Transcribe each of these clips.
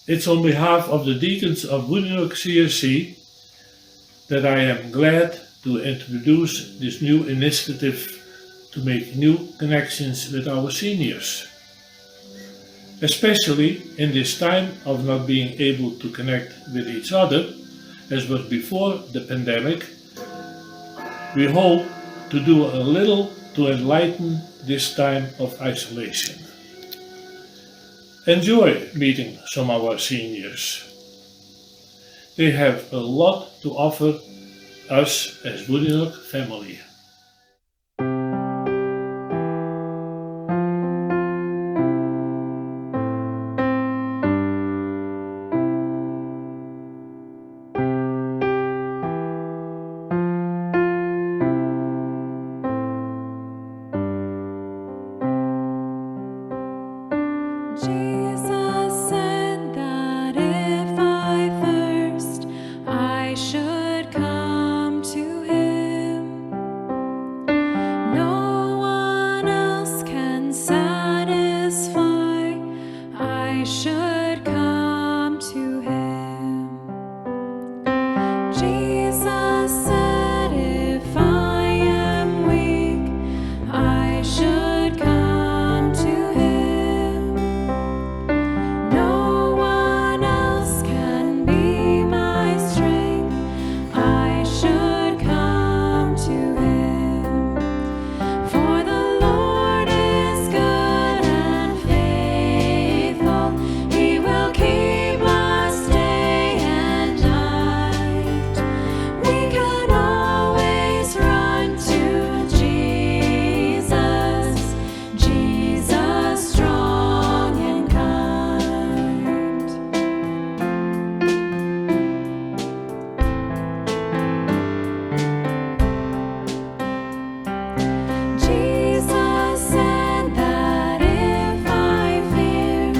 It's on behalf of the deacons of Woodinhoek CSC that I am glad to introduce this new initiative to make new connections with our seniors. Especially in this time of not being able to connect with each other, as was before the pandemic, we hope to do a little to enlighten this time of isolation. Enjoy meeting some of our seniors. They have a lot to offer us as Woodinhoek family. Jesus said that if I thirst, I should come to him. No one else can satisfy. I should come to him. Jesus said if I am weak, I should come to him. No one else can be my strength. I should come to him. For the Lord is good and faithful. He will keep us day and night. We can always run to Jesus, Jesus strong and kind. Jesus said that if I fear,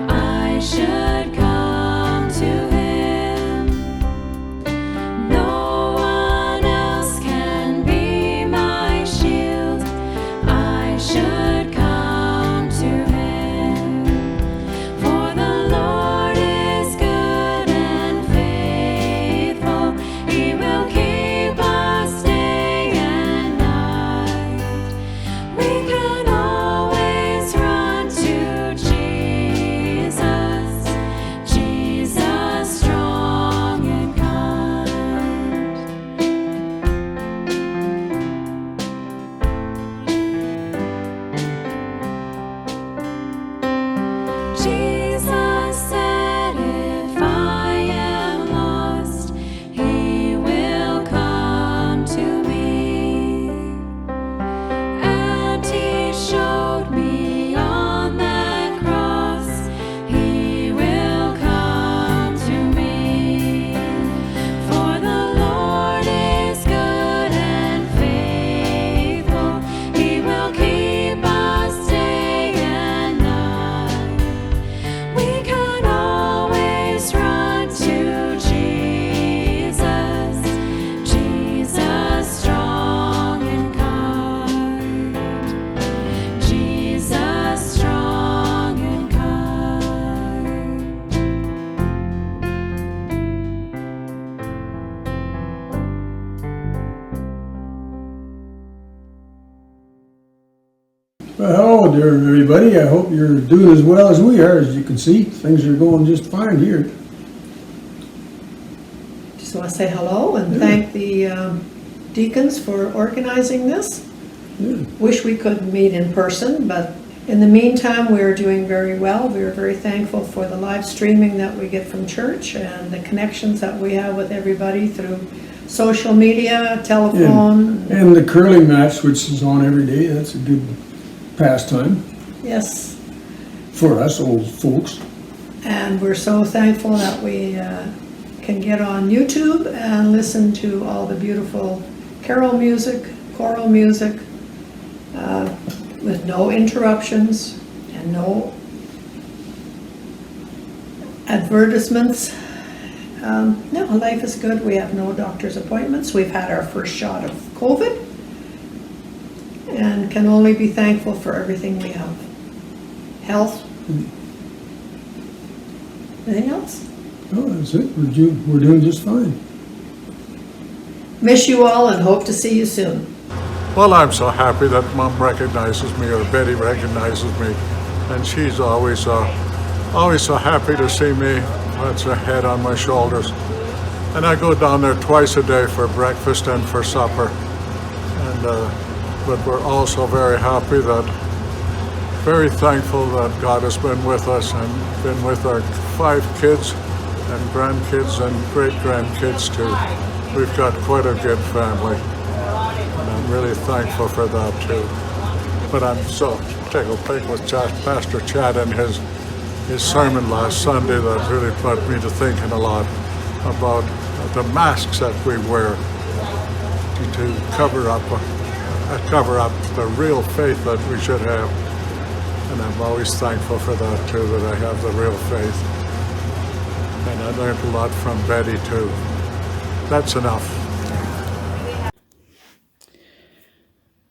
I should come to him. No one else can be my shield. I should come to him. For the Lord is good and faithful. He will keep us day and night. We can always run to Jesus, Jesus strong and kind. Jesus said if I am lost, he will come to me. And he showed me on that cross, he will come to me. For the Lord is good and faithful. He will keep us day and night. We can always run to Jesus, Jesus strong and kind. Jesus strong and kind. Well, hello there, everybody. I hope you're doing as well as we are. As you can see, things are going just fine here. Just want to say hello and thank the deacons for organizing this. Yeah. Wish we could meet in person, but in the meantime, we're doing very well. We're very thankful for the live streaming that we get from church and the connections that we have with everybody through social media, telephone. And the curling match, which is on every day, that's a good pastime Yes, for us old folks. and we're so thankful that we can get on YouTube and listen to all the beautiful carol music, choral music, with no interruptions and no advertisements. No, life is good. We have no doctor's appointments. We've had our first shot of COVID and can only be thankful for everything we have. Health. Anything else? Oh, that's it. We're doing just fine. Miss you all and hope to see you soon. Well, I'm so happy that Mom recognizes me, or Betty recognizes me, and she's always so happy to see me. That's her head on my shoulders. And I go down there twice a day for breakfast and for supper. And but we're also very happy very thankful that God has been with us and been with our 5 kids and grandkids and great-grandkids too. We've got quite a good family, and I'm really thankful for that too. But I'm so tickled pink with Pastor Chad and his sermon last Sunday that really put me to thinking a lot about the masks that we wear to cover up the real faith that we should have. And I'm always thankful for that too, that I have the real faith. And I learned a lot from Betty too. That's enough.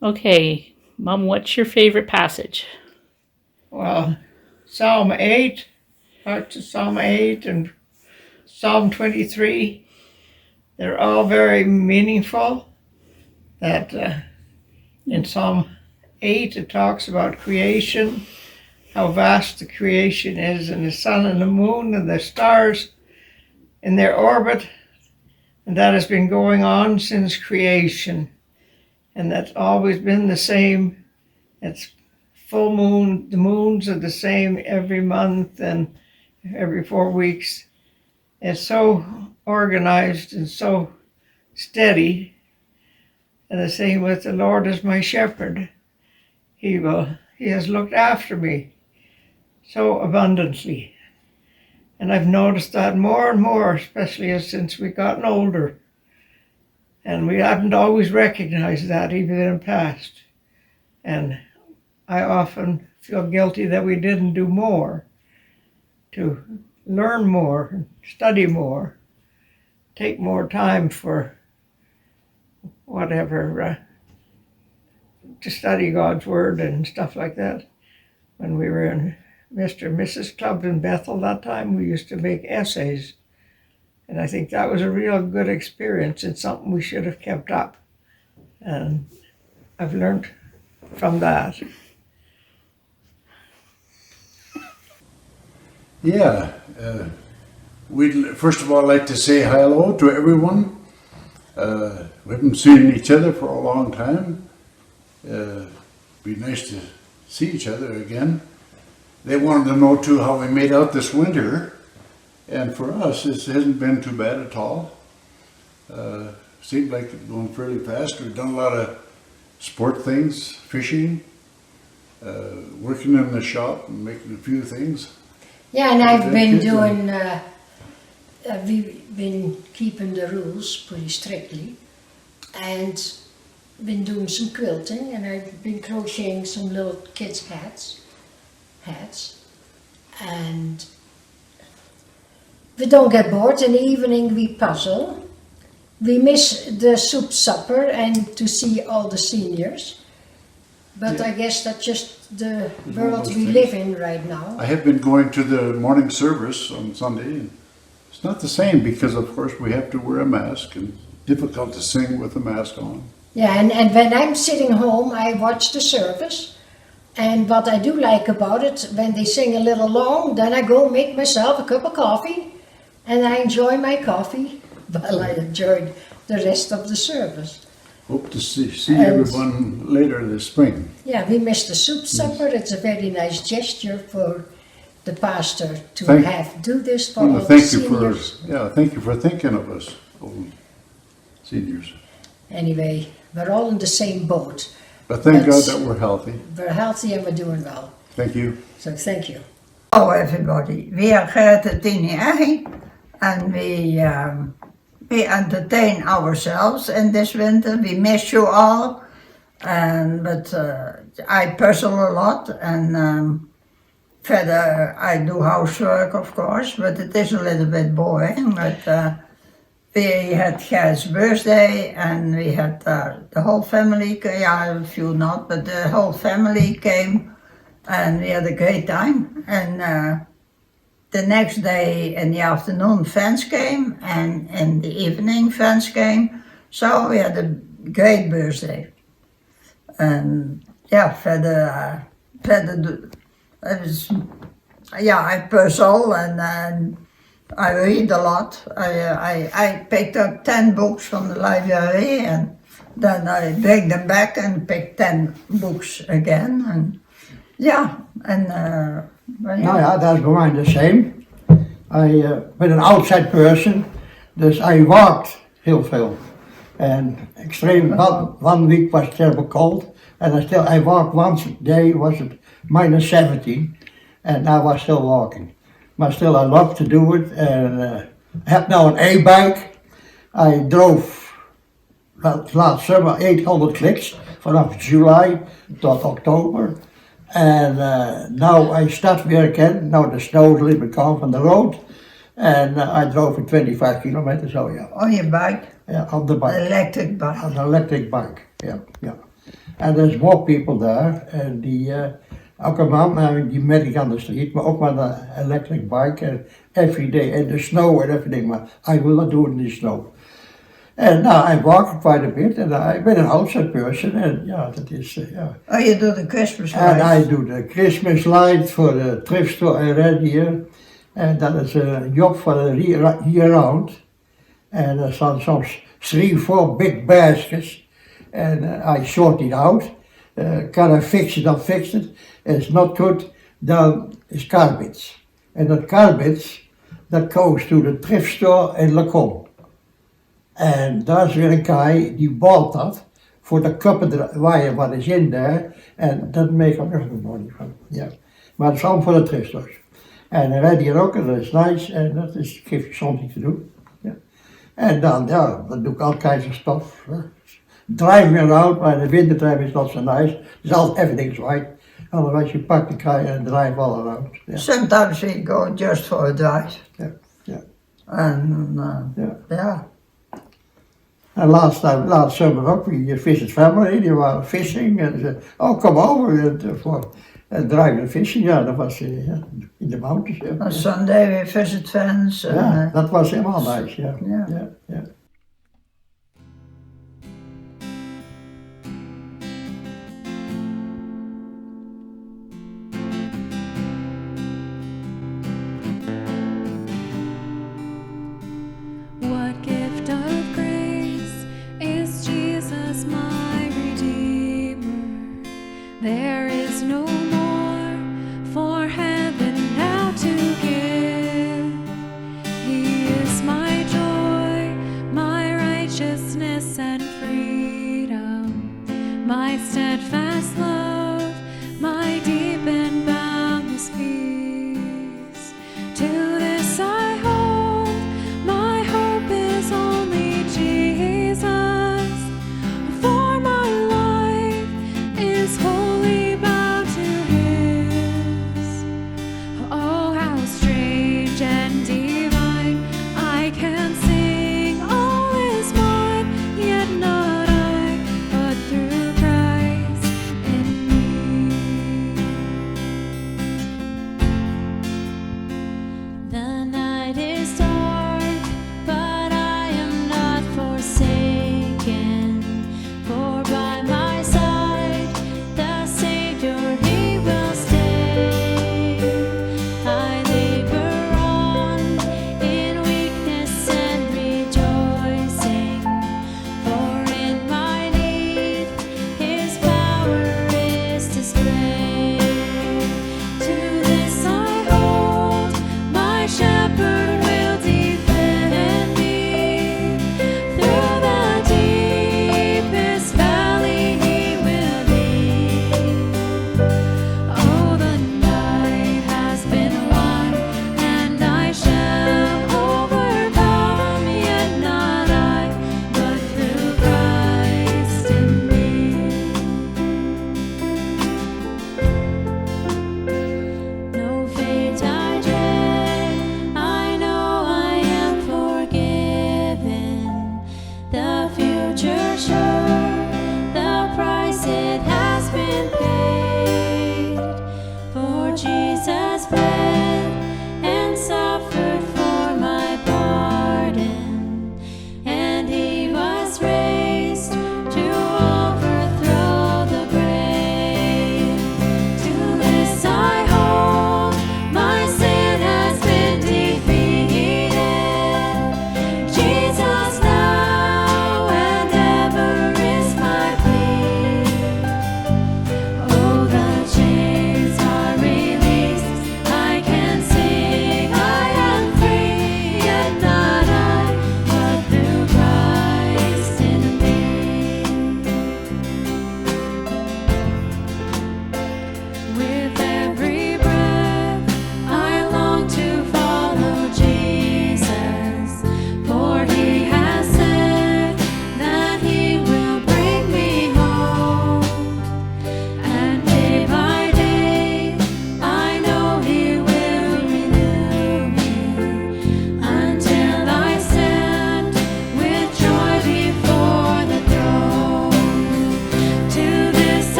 Okay, Mom, what's your favorite passage? Well, Psalm 8, parts of Psalm 8 and Psalm 23, they're all very meaningful. That in Psalm 8 it talks about creation, how vast the creation is, and the sun and the moon and the stars in their orbit, and that has been going on since creation, and that's always been the same. It's full moon, the moons are the same every month and every 4 weeks. It's so organized and so steady. And the same with the Lord is my shepherd. He has looked after me so abundantly. And I've noticed that more and more, especially since we've gotten older. And we hadn't always recognized that even in the past. And I often feel guilty that we didn't do more to learn more, study more, take more time for whatever, to study God's Word and stuff like that. When we were in Mr. and Mrs. Club in Bethel that time, we used to make essays. And I think that was a real good experience and something we should have kept up. And I've learned from that. Yeah, we'd first of all like to say hello to everyone. We haven't seen each other for a long time. Be nice to see each other again. They wanted to know too how we made out this winter, and for us it hasn't been too bad at all. Seemed like it's going fairly fast. We've done a lot of sport things, fishing, working in the shop and making a few things. Yeah, and I've been doing, we've been keeping the rules pretty strictly, and been doing some quilting, and I've been crocheting some little kids' hats, and we don't get bored. In the evening we puzzle. We miss the soup supper and to see all the seniors. But Yeah. I guess that's just the There's world all those we things. live in right now. I have been going to the morning service on Sunday, and it's not the same because, of course, we have to wear a mask, and difficult to sing with a mask on. Yeah, and when I'm sitting home, I watch the service. And what I do like about it, when they sing a little long, then I go make myself a cup of coffee, and I enjoy my coffee while I enjoy the rest of the service. Hope to see And- everyone later this spring. Yeah, we missed the soup supper. It's a very nice gesture for the pastor to do this for all the Thank you for seniors. thank you for thinking of us, old seniors. Anyway, we're all in the same boat. But thank God That's- that we're healthy. We're healthy and we're doing well. Thank you. So thank you. Hello everybody, we are Gerrit Tini Eggy and we entertain ourselves in this winter. We miss you all, but I puzzle a lot and further I do housework of course, but it is a little bit boring. But we had Ger's birthday and we had the whole family, a few not, but the whole family came. And we had a great time, and the next day in the afternoon fans came and in the evening fans came. So we had a great birthday. En ja, verder it was, yeah, I puzzle and I read a lot. I picked up 10 books from the library and then I bring them back and pick 10 books again. And ja, en Nou ja, dat is bij mij the same. I ben een outside person, dus I walked heel veel. And extreme, one week was terrible cold, and I walked once a day, was it minus 17, and I was still walking. But still I love to do it, and I have now an A-bike. I drove last summer 800 clicks vanaf July tot October. And now I start weer again, now the snow is a little bit gone from the road. And I drove for 25 kilometers, so yeah. on your bike, Yeah, on the bike. electric bike. On the electric bike, yeah, yeah. And there's more people there. En die, ook een man, die met ik aan de street, maar ook met een electric bike. And every day, in the snow and everything, but I will not do it in the snow. And now I walk quite a bit, and I've been an outside person, and yeah, that is, yeah. Oh, you do the Christmas And I lights. do the Christmas lights for the thrift store I read here. And that is a job for the year round. And er staan soms 3-4 big baskets. And I sort it out. Can I fix it? Dan fix it. It's not good. Dan is garbage. And that garbage, that goes to the thrift store in Lacombe. En daar is weer een guy die bought dat voor de kappen waar wat is in daar. En dat make I nog money van. Ja. Maar het is allemaal voor de thrift stores. En hij rijdt hier ook en dat is nice en dat is, geeft je something te doen. Ja. En dan, ja, dan doe ik al kinds of stuff. Drive me around, maar in de wintertime is not so nice. Dus everything's white. Otherwise you park the car and drive all around. Ja. Sometimes we go just for a drive. Ja, ja. And Ja. yeah. En last summer ook, we visit family, die waren fishing en ze zeiden, oh come over and drive the fishing. Ja, dat was in the mountains. Ja. On Sunday we visit friends. Ja, dat was helemaal nice, ja. Ja. Ja, ja. What gift of grace is Jesus my Redeemer? There is no more for heaven now to give. He is my joy,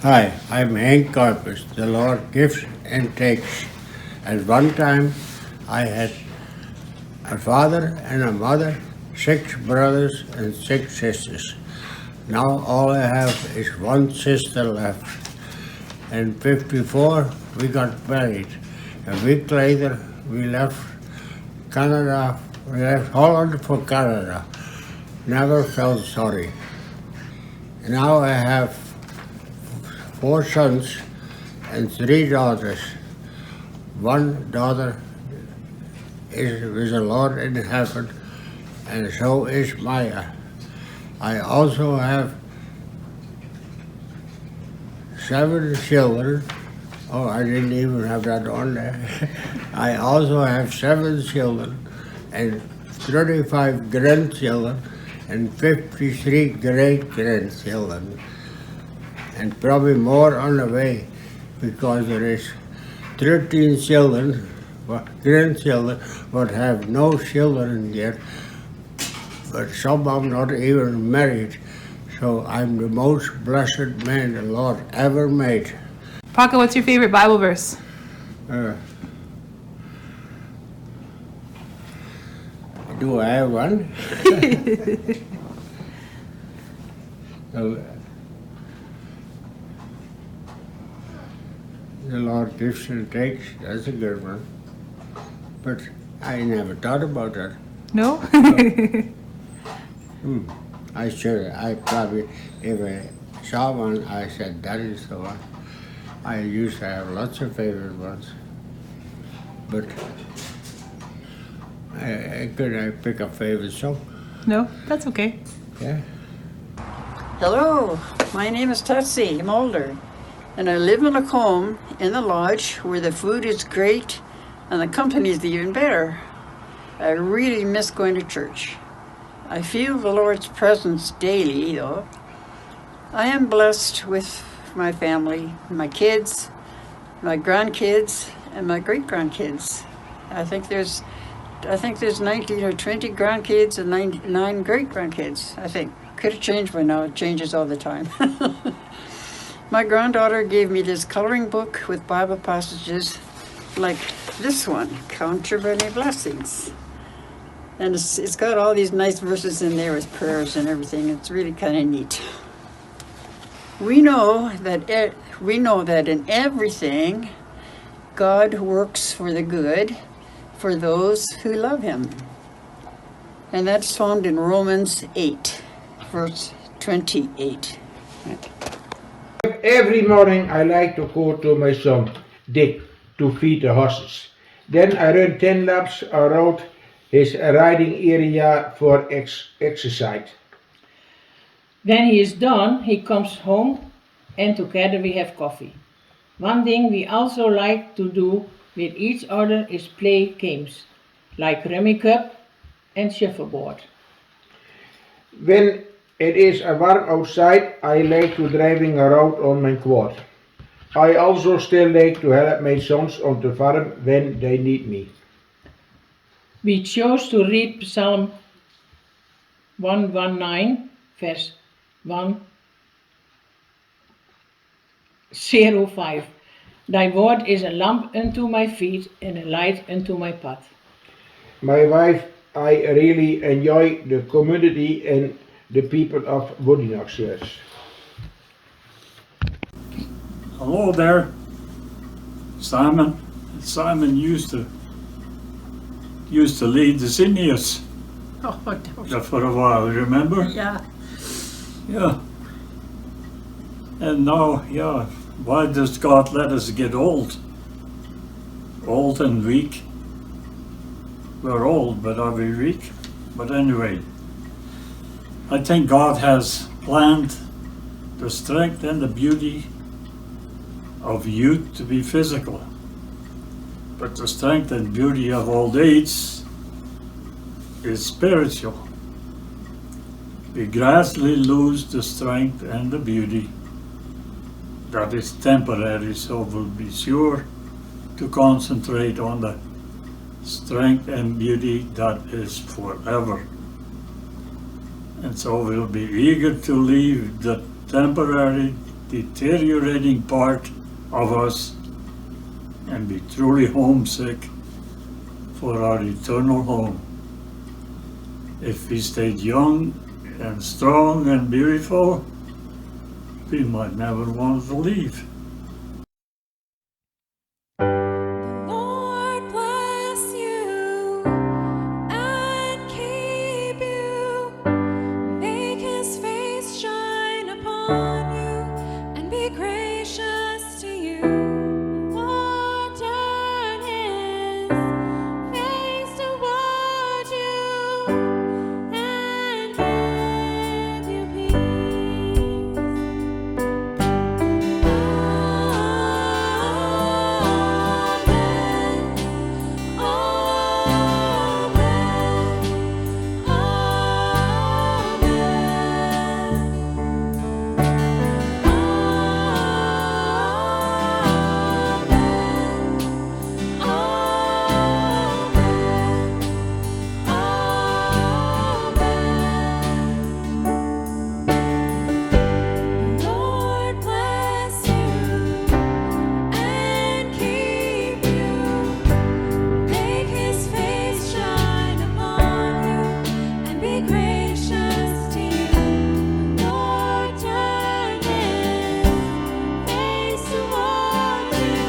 Hi, I'm Hank Corpus. The Lord gives and takes. At one time, I had a father and a mother, 6 brothers and 6 sisters. Now all I have is 1 sister left. In '54, we got married. A week later, we left Canada. We left Holland for Canada. Never felt sorry. Now I have 4 sons and 3 daughters. 1 daughter is with the Lord in heaven, and so is Maya. I also have 7 children. Oh, I didn't even have that on there. I also have 7 children and 35 grandchildren and 53 great-grandchildren. And probably more on the way, because there is 13 children, grandchildren, but have no children yet, but some of them not even married. So I'm the most blessed man the Lord ever made. Paco, what's your favorite Bible verse? Do I have one? The Lord gives and takes, that's a good one. But I never thought about that. No? I probably, if I saw one, I said, that is the one. I used to have lots of favorite ones. But could I pick a favorite song? No, that's okay. Yeah. Hello, my name is Tutsi. I'm older, and I live in a home in the lodge where the food is great and the company is even better. I really miss going to church. I feel the Lord's presence daily, though. I am blessed with my family, my kids, my grandkids, and my great-grandkids. I think there's 19 or 20 grandkids and 9 great-grandkids, I think. Could have changed by now, it changes all the time. My granddaughter gave me this coloring book with Bible passages like this one, Count Your Many Blessings. And it's got all these nice verses in there with prayers and everything. It's really kind of neat. We know that in everything, God works for the good for those who love Him. And that's found in Romans 8, verse 28. Every morning I like to go to my son, Dick, to feed the horses. Then I run 10 laps around his riding area for exercise. When he is done, he comes home and together we have coffee. One thing we also like to do with each other is play games, like Rummy Cup and Shuffleboard. When it is warm outside, I like to driving around on my quad. I also still like to help my sons on the farm when they need me. We chose to read Psalm 119, verse 105. Thy word is a lamp unto my feet and a light unto my path. My wife, I really enjoy the community and the people of Woodenox Church. Hello there, Simon. Simon used to lead the seniors for a while, remember? Yeah. Yeah. And now, why does God let us get old? Old and weak. We're old, but are we weak? But anyway, I think God has planned the strength and the beauty of youth to be physical, but the strength and beauty of old age is spiritual. We gradually lose the strength and the beauty that is temporary, so we'll be sure to concentrate on the strength and beauty that is forever. And so we'll be eager to leave the temporary deteriorating part of us and be truly homesick for our eternal home. If we stayed young and strong and beautiful, we might never want to leave. Lord bless you and keep you. Make his face shine upon you and be gracious to you. Lord turn his face toward you and give you peace. Lord bless you and keep you. Make his face shine upon you and be gracious to you. Lord turn his face toward you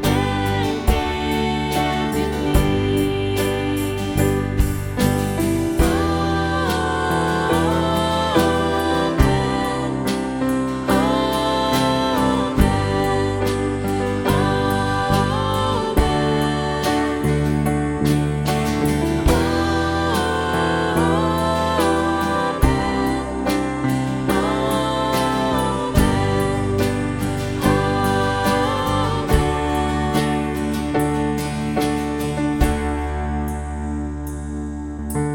and give you peace.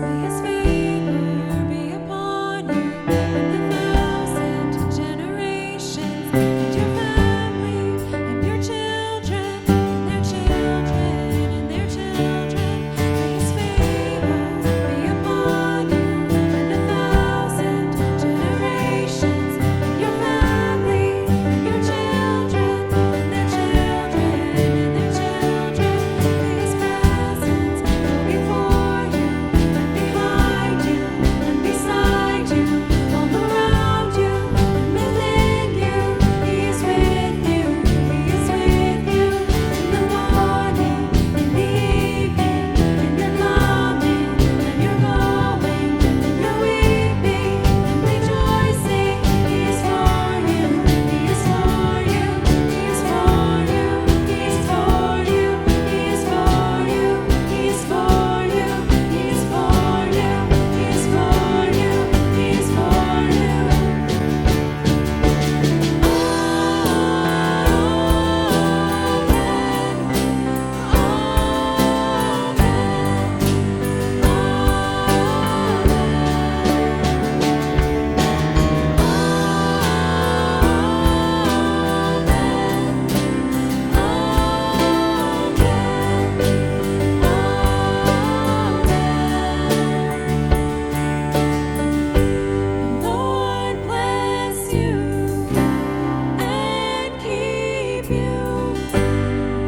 May his favor be upon you and 1,000 generations, and your family, and your children, and their children, and their children. May his favor be upon you and 1,000 generations, and your family, and your children, and their children, and their children. May his presence go before you, behind you, and beside you, all around you, and within you. He is with you, he is with you, in the morning, in the evening, and you're coming, and you're going, and you're weeping, and rejoicing. He is for you, he is for you, he is for you, he is for you, he is for you, he is for you, he is for you, he is for you, he is for you. Lord bless you and keep you.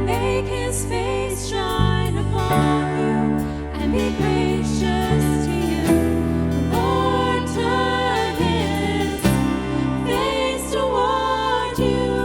Make his face shine upon you and be gracious to you. Lord turn his face toward you